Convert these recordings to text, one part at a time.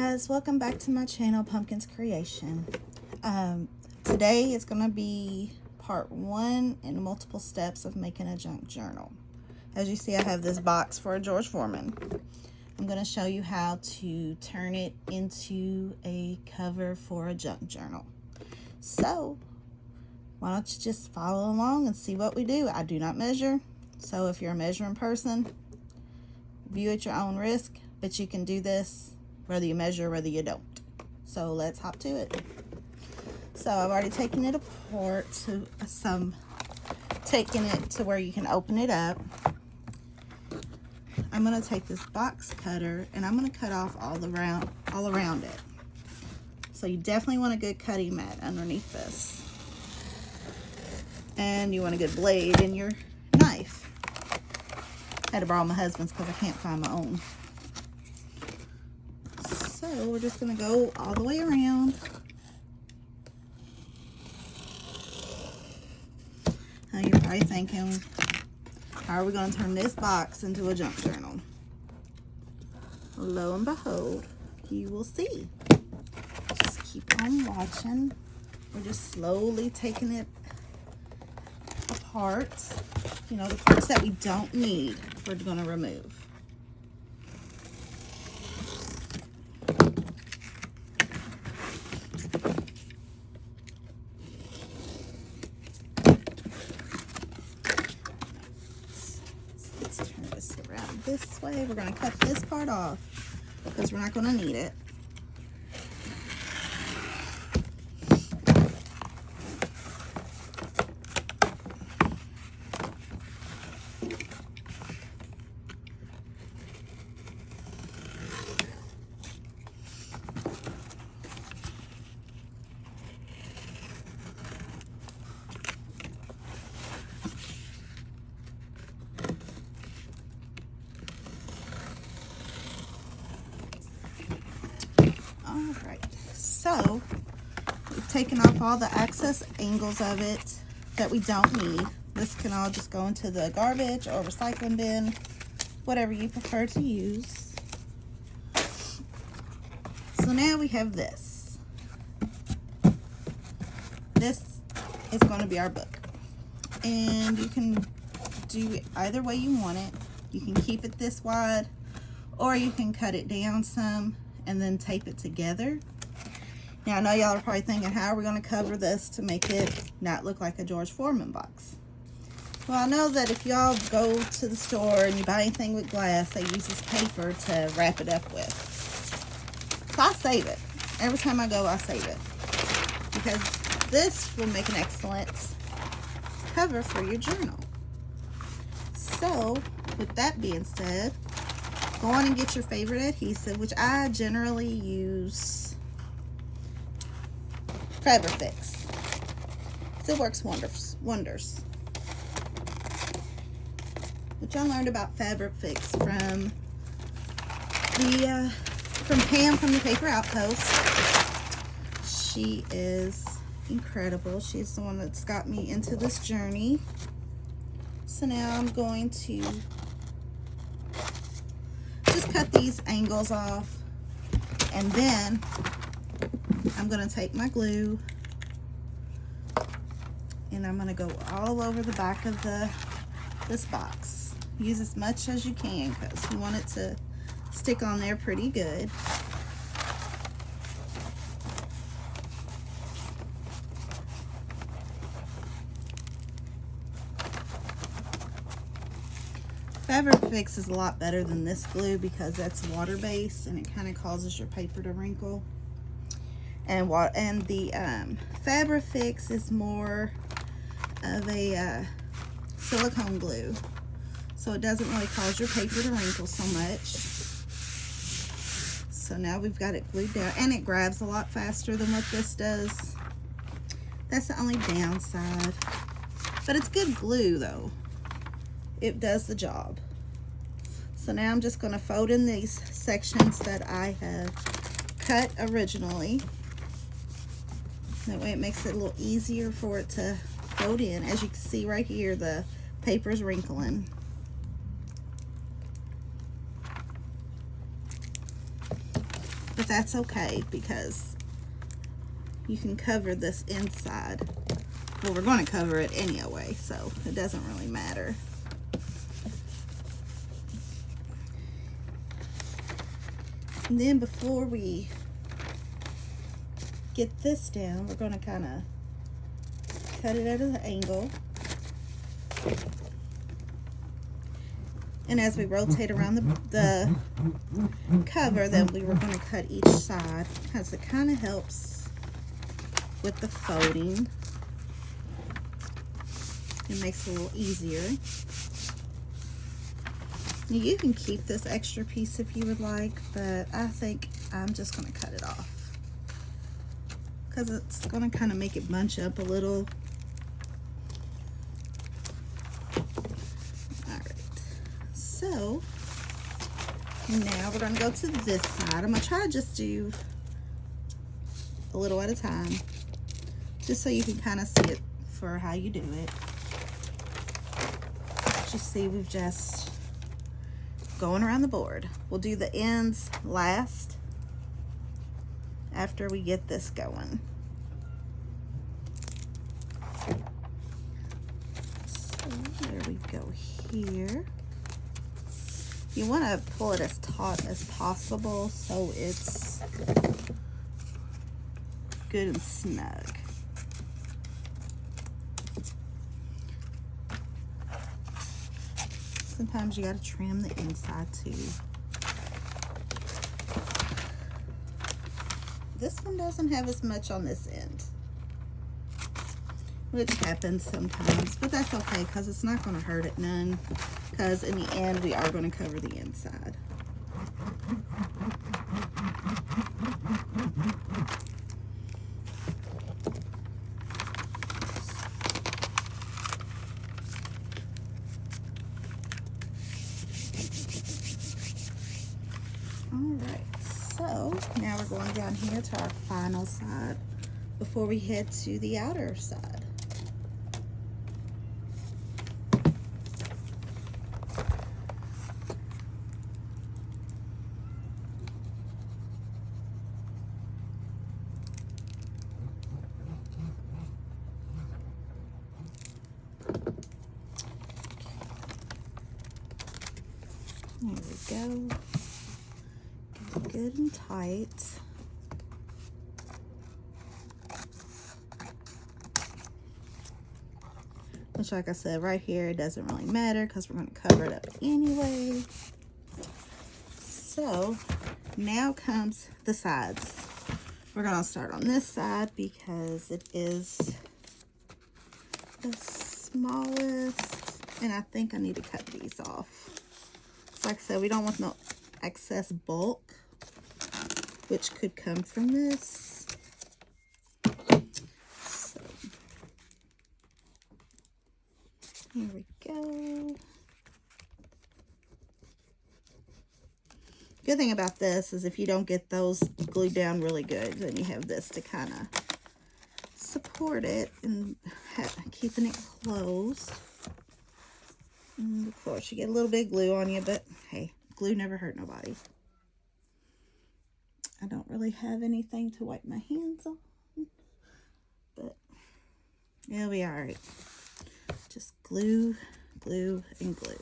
guys, welcome back to my channel, Pumpkins Creation. Today is going to be part 1 in multiple steps of making a junk journal. As you see, I have this box for a George Foreman. I'm going to show you how to turn it into a cover for a junk journal. So why don't you just follow along and see what we do. I do not measure, so if you're a measuring person, view at your own risk, but you can do this whether you measure or whether you don't. So let's hop to it. So I've already taken it apart to taking it to where you can open it up. I'm going to take this box cutter and I'm going to cut off all around it. So you definitely want a good cutting mat underneath this. And you want a good blade in your knife. I had to borrow my husband's because I can't find my own. So we're just going to go all the way around. Now you're probably thinking, how are we going to turn this box into a junk journal? Lo and behold, you will see. Just keep on watching. We're just slowly taking it apart. You know, the parts that we don't need, we're going to remove. Let's turn this around this way. We're going to cut this part off because we're not going to need it. Alright, so we've taken off all the excess angles of it that we don't need. This can all just go into the garbage or recycling bin, whatever you prefer to use. So now we have this. This is going to be our book. And you can do it either way you want it. You can keep it this wide, or you can cut it down some and then tape it together. Now I know y'all are probably thinking, how are we going to cover this to make it not look like a George Foreman box? Well, I know that if y'all go to the store and you buy anything with glass, they use this paper to wrap it up with. So I save it. Every time I go, I save it, because this will make an excellent cover for your journal. So with that being said, go on and get your favorite adhesive, which I generally use Fabrifix. It works wonders. Which I learned about Fabrifix from Pam from the Paper Outpost. She is incredible. She's the one that's got me into this journey. So now I'm going to just cut these angles off, and then I'm going to take my glue and I'm going to go all over the back of this box. Use as much as you can because you want it to stick on there pretty good. Fabrifix is a lot better than this glue because that's water-based and it kind of causes your paper to wrinkle. And the Fabrifix is more of a silicone glue, so it doesn't really cause your paper to wrinkle so much. So now we've got it glued down, and it grabs a lot faster than what this does. That's the only downside, but it's good glue though. It does the job. So now I'm just going to fold in these sections that I have cut originally. That way it makes it a little easier for it to fold in. As you can see right here, the paper's wrinkling. but that's okay because you can cover this inside. Well, we're going to cover it anyway, so it doesn't really matter. And then before we get this down, we're going to kind of cut it at an angle. And as we rotate around the cover, then we were going to cut each side because it kind of helps with the folding. It makes it a little easier. Now you can keep this extra piece if you would like, but I think I'm just going to cut it off because it's going to kind of make it bunch up a little. So now we're going to go to this side. I'm going to try to just do a little at a time, just so you can kind of see it for how you do it. Just see, we've just going around the board. We'll do the ends last after we get this going. So there we go here. You want to pull it as taut as possible so it's good and snug. Sometimes you got to trim the inside too. This one doesn't have as much on this end, which happens sometimes, but that's okay because it's not going to hurt it none. Because in the end, we are going to cover the inside. Alright, so now we're going down here to our final side before we head to the outer side. There we go. Get it good and tight. Which, like I said, right here, it doesn't really matter because we're going to cover it up anyway. So, now comes the sides. We're going to start on this side because it is the smallest, and I think I need to cut these off. Like I said, we don't want no excess bulk, which could come from this. So, here we go. Good thing about this is if you don't get those glued down really good, then you have this to kind of support it and keeping it closed. And of course, you get a little bit of glue on you, but hey, glue never hurt nobody. I don't really have anything to wipe my hands on, but it'll be all right. Just glue, glue, and glue.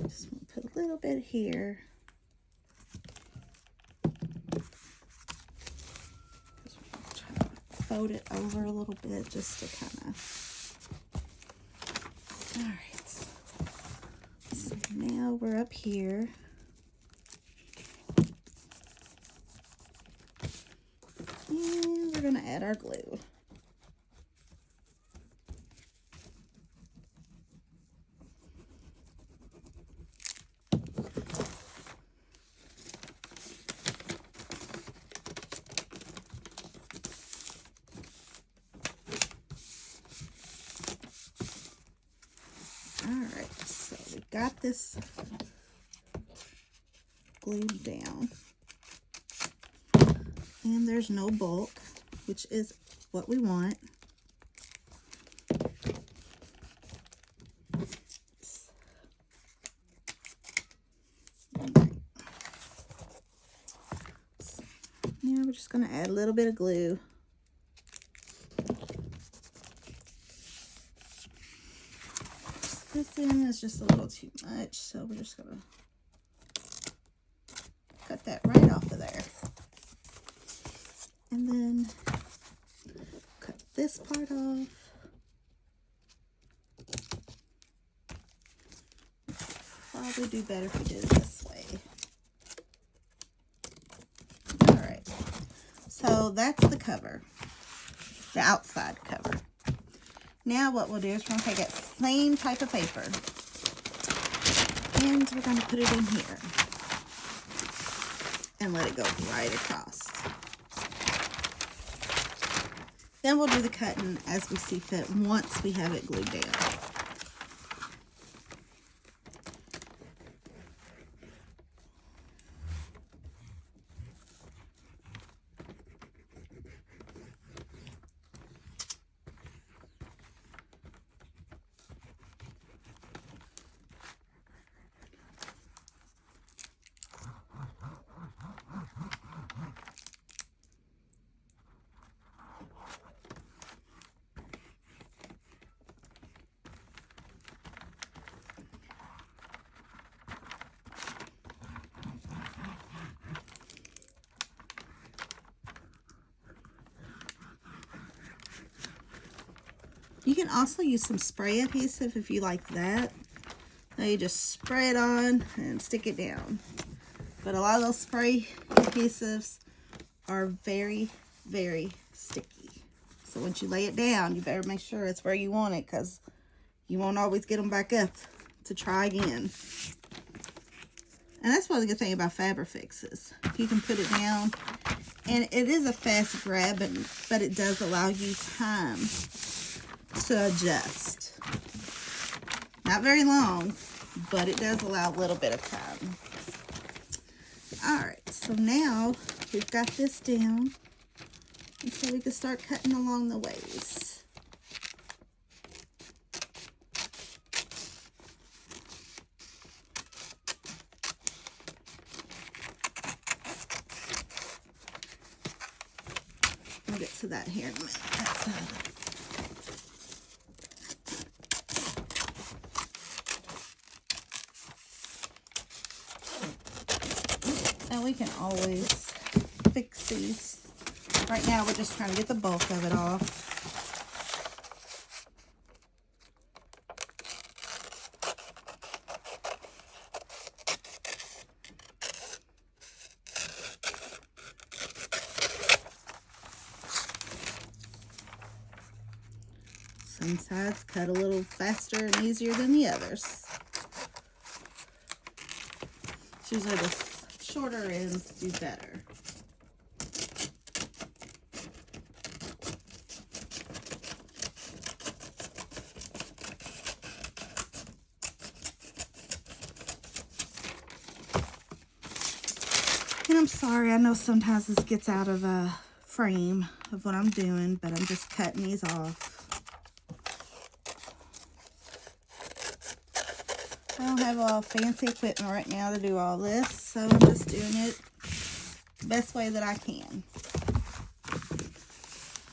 Just want to put a little bit here. Try to fold it over a little bit just to kind of. All right, so now we're up here. And we're gonna add our glue. Alright, so we got this glued down. And there's no bulk, which is what we want. Now we're just going to add a little bit of glue. This end is just a little too much, so we're just going to cut that right off of there. And then cut this part off. Probably do better if we did it this way. Alright, so that's the cover, the outside cover. Now what we'll do is we're going to take that same type of paper and we're going to put it in here and let it go right across. Then we'll do the cutting as we see fit once we have it glued down. You can also use some spray adhesive if you like that. Now you just spray it on and stick it down. But a lot of those spray adhesives are very, very sticky. So once you lay it down, you better make sure it's where you want it, because you won't always get them back up to try again. And that's one of the good things about Fabrifix. You can put it down, and it is a fast grab, but it does allow you time to adjust. Not very long, but it does allow a little bit of time. Alright, so now we've got this down, and so we can start cutting along the ways. We'll get to that here in a minute. And we can always fix these. Right now we're just trying to get the bulk of it off. Some sides cut a little faster and easier than the others. It's usually the shorter ends do better. And I'm sorry, I know sometimes this gets out of a frame of what I'm doing, but I'm just cutting these off. I don't have all fancy equipment right now to do all this, so I'm just doing it the best way that I can.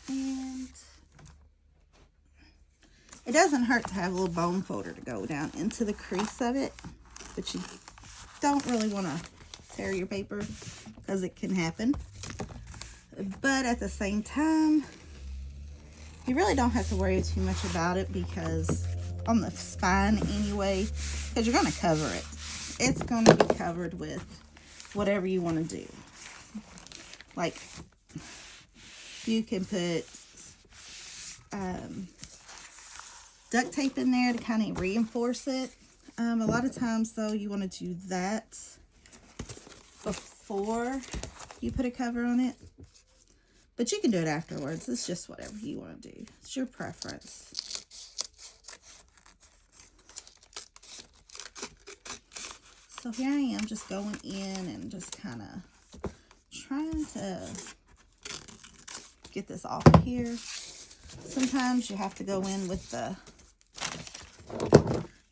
And it doesn't hurt to have a little bone folder to go down into the crease of it, but you don't really want to tear your paper because it can happen. But at the same time, you really don't have to worry too much about it, because on the spine anyway, because you're going to cover it. It's going to be covered with whatever you want to do. Like, you can put duct tape in there to kind of reinforce it. A lot of times, though, you want to do that before you put a cover on it. But you can do it afterwards. It's just whatever you want to do. It's your preference. So here I am just going in and just kind of trying to get this off of here. Sometimes you have to go in with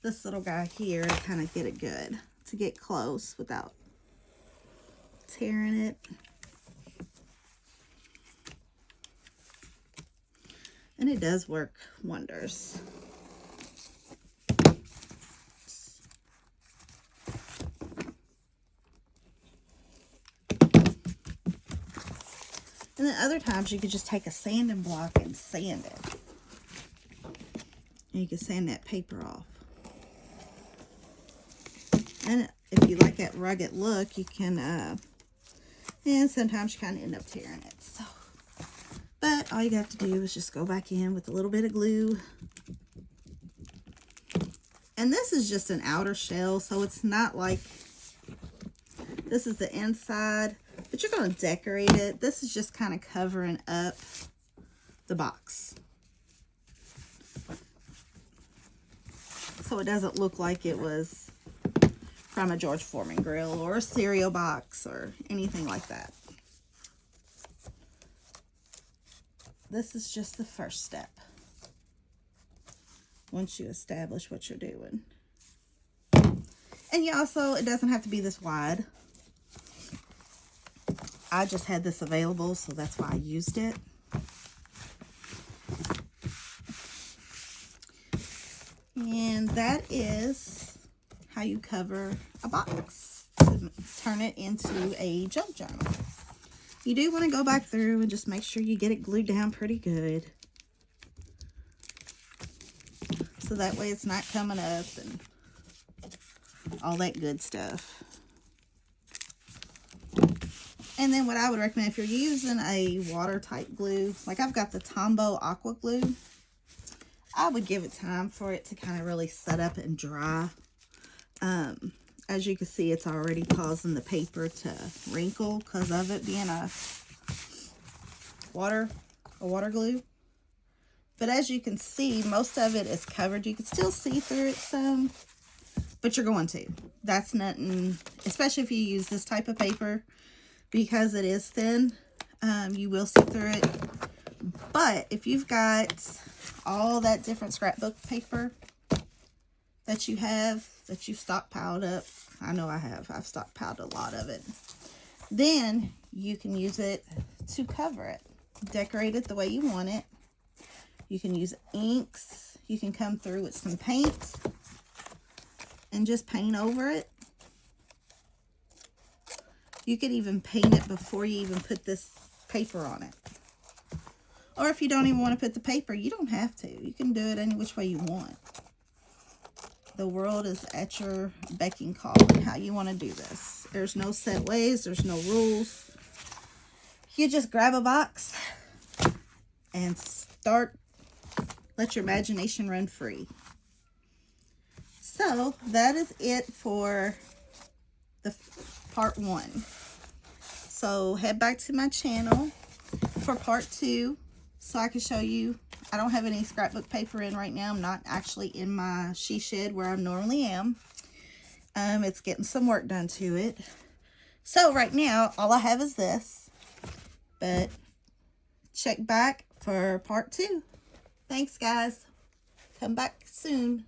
this little guy here to kind of get it good. to get close without tearing it. And it does work wonders. And then other times you could just take a sanding block and sand it. And you can sand that paper off. And if you like that rugged look, you can, and sometimes you kind of end up tearing it. So, but all you have to do is just go back in with a little bit of glue. And this is just an outer shell, so it's not like, this is the inside, but you're going to decorate it. This is just kind of covering up the box, so it doesn't look like it was from a George Foreman grill or a cereal box or anything like that. This is just the first step once you establish what you're doing. And you also, it doesn't have to be this wide. I just had this available, so that's why I used it. And that is how you cover a box to turn it into a junk journal. You do want to go back through and just make sure you get it glued down pretty good, so that way it's not coming up and all that good stuff. And then what I would recommend, if you're using a watertight glue, like I've got the Tombow Aqua Glue, I would give it time for it to kind of really set up and dry. As you can see, it's already causing the paper to wrinkle because of it being a water glue. But as you can see, most of it is covered. You can still see through it some, but you're going to. That's nothing, especially if you use this type of paper, because it is thin, you will see through it. But if you've got all that different scrapbook paper that you have, that you've stockpiled up, I know I have, I've stockpiled a lot of it, then you can use it to cover it. Decorate it the way you want it. You can use inks. You can come through with some paint and just paint over it. You could even paint it before you even put this paper on it. Or if you don't even want to put the paper, you don't have to. You can do it any which way you want. The world is at your beck and call on how you want to do this. There's no set ways. There's no rules. You just grab a box and start. Let your imagination run free. So that is it for the part 1. So head back to my channel for part 2 so I can show you. I don't have any scrapbook paper in right now. I'm not actually in my she shed where I normally am. It's getting some work done to it. So right now, all I have is this. But check back for part 2. Thanks, guys. Come back soon.